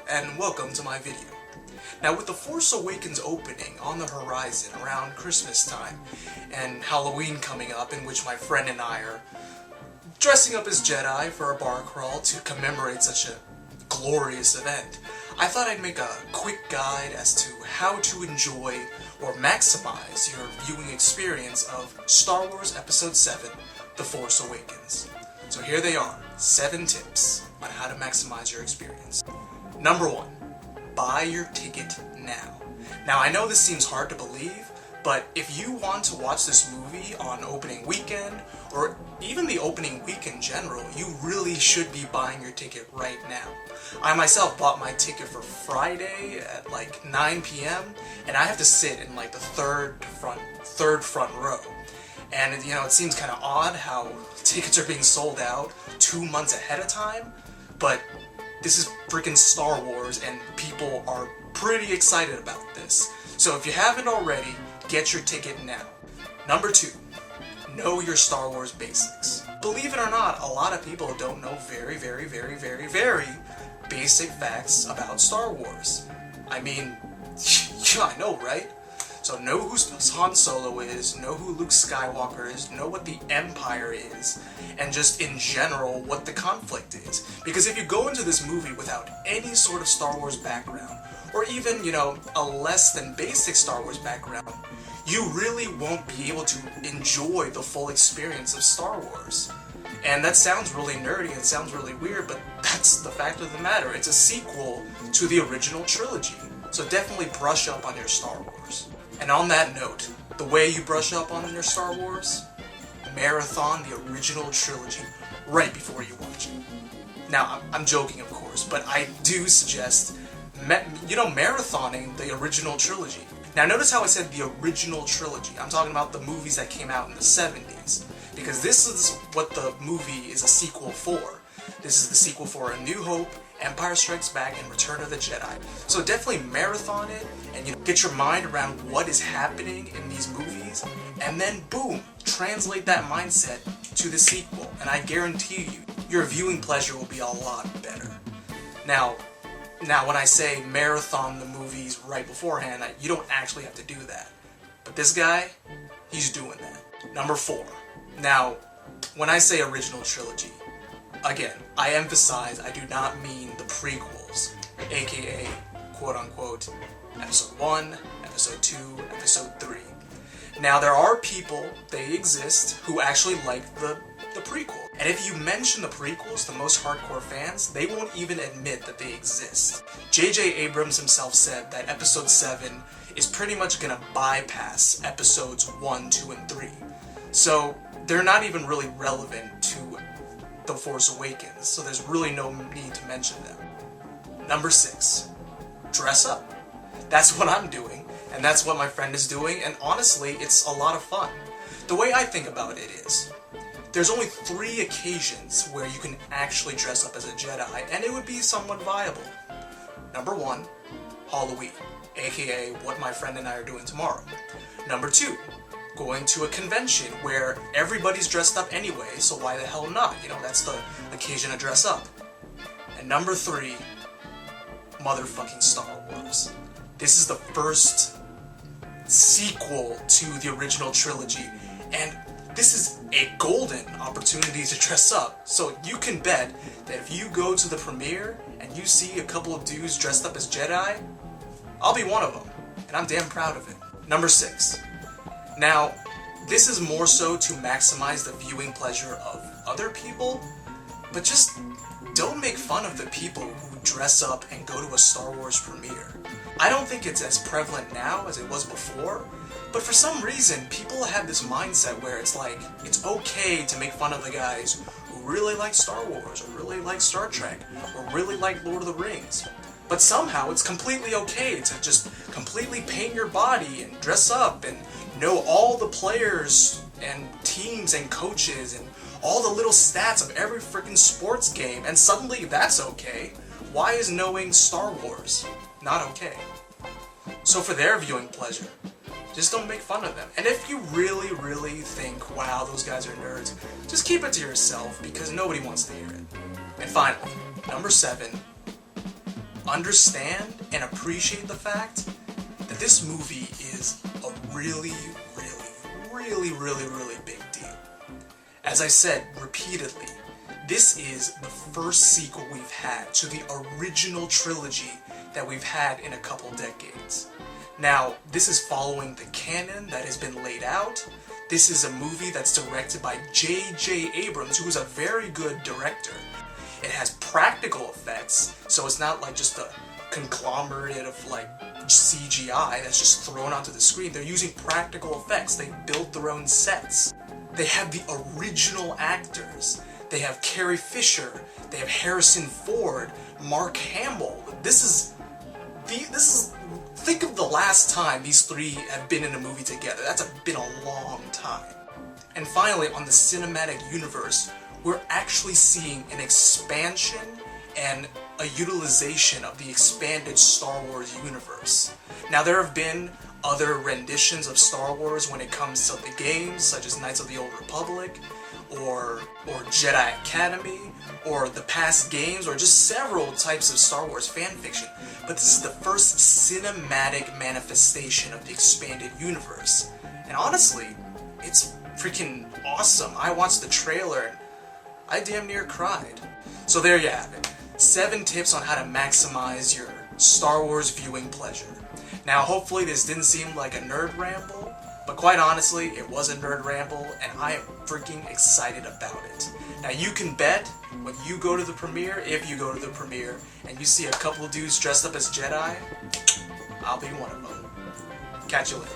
and welcome to my video. Now, with The Force Awakens opening on the horizon around Christmas time, and Halloween coming up, in which my friend and I are dressing up as Jedi for a bar crawl to commemorate such a glorious event, I thought I'd make a quick guide as to how to enjoy or maximize your viewing experience of Star Wars Episode VII, The Force Awakens. So here they are, 7 tips on how to maximize your experience. Number 1, buy your ticket now. Now, I know this seems hard to believe, but if you want to watch this movie on opening weekend, or even the opening week in general, you really should be buying your ticket right now. I myself bought my ticket for Friday at like 9 p.m. and I have to sit in like the third front row. And you know, it seems kind of odd how tickets are being sold out 2 months ahead of time, but this is freaking Star Wars and people are pretty excited about this. So if you haven't already, get your ticket now. Number 2, know your Star Wars basics. Believe it or not, a lot of people don't know very basic facts about Star Wars. I mean, yeah, I know, right? So know who Han Solo is, know who Luke Skywalker is, know what the Empire is, and just in general what the conflict is. Because if you go into this movie without any sort of Star Wars background, or even, you know, a less than basic Star Wars background, you really won't be able to enjoy the full experience of Star Wars. And that sounds really nerdy and sounds really weird, but that's the fact of the matter. It's a sequel to the original trilogy, so definitely brush up on your Star Wars. And on that note, the way you brush up on your Star Wars, marathon the original trilogy right before you watch it. Now, I'm joking, of course, but I do suggest, marathoning the original trilogy. Now, notice how I said the original trilogy. I'm talking about the movies that came out in the 70s, because this is what the movie is a sequel for. This is the sequel for A New Hope, Empire Strikes Back, and Return of the Jedi. So definitely marathon it, and get your mind around what is happening in these movies, and then boom, translate that mindset to the sequel, and I guarantee you, your viewing pleasure will be a lot better. Now when I say marathon the movies right beforehand, you don't actually have to do that. But this guy, he's doing that. Number 4. Now, when I say original trilogy, again, I emphasize I do not mean the prequels, aka, quote-unquote, Episode 1, Episode 2, Episode 3. Now, there are people, they exist, who actually like the prequel. And if you mention the prequels, the most hardcore fans, they won't even admit that they exist. J.J. Abrams himself said that Episode 7 is pretty much gonna bypass Episodes 1, 2, and 3. So, they're not even really relevant to The Force Awakens, so there's really no need to mention them. Number 6, dress up. That's what I'm doing, and that's what my friend is doing, and honestly, it's a lot of fun. The way I think about it is, there's only 3 occasions where you can actually dress up as a Jedi, and it would be somewhat viable. Number 1, Halloween, aka what my friend and I are doing tomorrow. Number 2, going to a convention where everybody's dressed up anyway, so why the hell not? You know, that's the occasion to dress up. And number 3, motherfucking Star Wars. This is the first sequel to the original trilogy, and this is a golden opportunity to dress up. So you can bet that if you go to the premiere and you see a couple of dudes dressed up as Jedi, I'll be one of them, and I'm damn proud of it. Number 6. Now, this is more so to maximize the viewing pleasure of other people, but just don't make fun of the people who dress up and go to a Star Wars premiere. I don't think it's as prevalent now as it was before, but for some reason, people have this mindset where it's like, it's okay to make fun of the guys who really like Star Wars, or really like Star Trek, or really like Lord of the Rings. But somehow, it's completely okay to just completely paint your body and dress up and know all the players and teams and coaches and all the little stats of every freaking sports game, and suddenly that's okay. Why is knowing Star Wars not okay? So for their viewing pleasure, just don't make fun of them. And if you really think, wow, those guys are nerds, just keep it to yourself, because nobody wants to hear it. And finally, number 7, understand and appreciate the fact that this movie is a really big deal. As I said repeatedly, this is the first sequel we've had to the original trilogy that we've had in a couple decades. Now, this is following the canon that has been laid out. This is a movie that's directed by J.J. Abrams, who is a very good director. It has practical effects, so it's not like just a conglomerate of like CGI that's just thrown onto the screen. They're using practical effects. They built their own sets. They have the original actors. They have Carrie Fisher. They have Harrison Ford, Mark Hamill. This is think of the last time these three have been in a movie together. That's been a long time. And finally, on the cinematic universe, we're actually seeing an expansion and a utilization of the expanded Star Wars universe. Now, there have been other renditions of Star Wars when it comes to the games, such as Knights of the Old Republic, or Jedi Academy, or the past games, or just several types of Star Wars fanfiction. But this is the first cinematic manifestation of the expanded universe. And honestly, it's freaking awesome. I watched the trailer and I damn near cried. So there you have it. 7 tips on how to maximize your Star Wars viewing pleasure. Now, hopefully this didn't seem like a nerd ramble, but quite honestly, it was a nerd ramble, and I am freaking excited about it. Now, you can bet when you go to the premiere, if you go to the premiere, and you see a couple of dudes dressed up as Jedi, I'll be one of them. Catch you later.